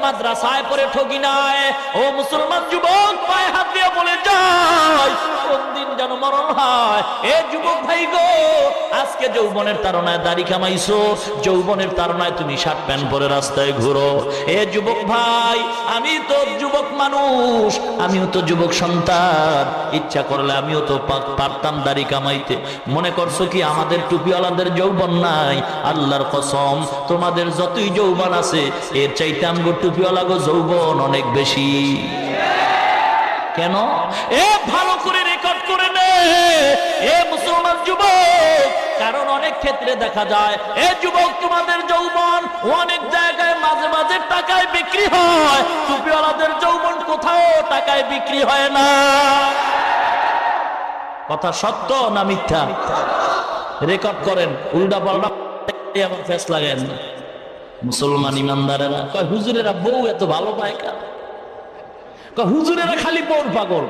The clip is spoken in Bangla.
মাদ্রাসায় পড়ে ঠকি নাই। ও মুসলমান যুবক, পায়ে হাত দিয়ে বলে যায় কোন দিন যেন মরণ হয়। এ যুবক ভাই গো, আজকে যৌবনের তাড়নায় দাড়ি কামাইছো, যৌবনের তাড়নায় তুমি শার্ট প্যান্ট পরে রাস্তায় ঘুরো। এ যুবক ভাই, আমি তো যুবক মানুষ, আমিও তো যুবক সন্তান, ইচ্ছা করলে আমিও তো পারতাম দাড়ি কামাইতে। মনে করছো কি আমাদের টুপিওয়ালাদের যৌবন নাই? আল্লাহর কসম, তোমাদের যতই যৌবন আছে এর চাইতে আমগো টুপিওয়ালাগো যৌবন অনেক বেশি। কেন? এ ভালো করে রেকর্ড করে নে এ মুসলমান যুবক, কারণ অনেক ক্ষেত্রে দেখা যায় এ যুবক তোমাদের যৌবন অনেক জায়গায় মাঝে মাঝে টাকায় বিক্রি হয়, টুপিওয়ালাদের যৌবন কোথাও টাকায় বিক্রি হয় না। কথা সত্য না মিথ্যা? রেকর্ড করেন, উল্টা পাল্টা আবার ফেস লাগেন। মুসলমান ইমানদারেরা কয় হুজুরেরা বউ এত ভালো পায় কেন? হুজুরেরা খালি বউর পাগল।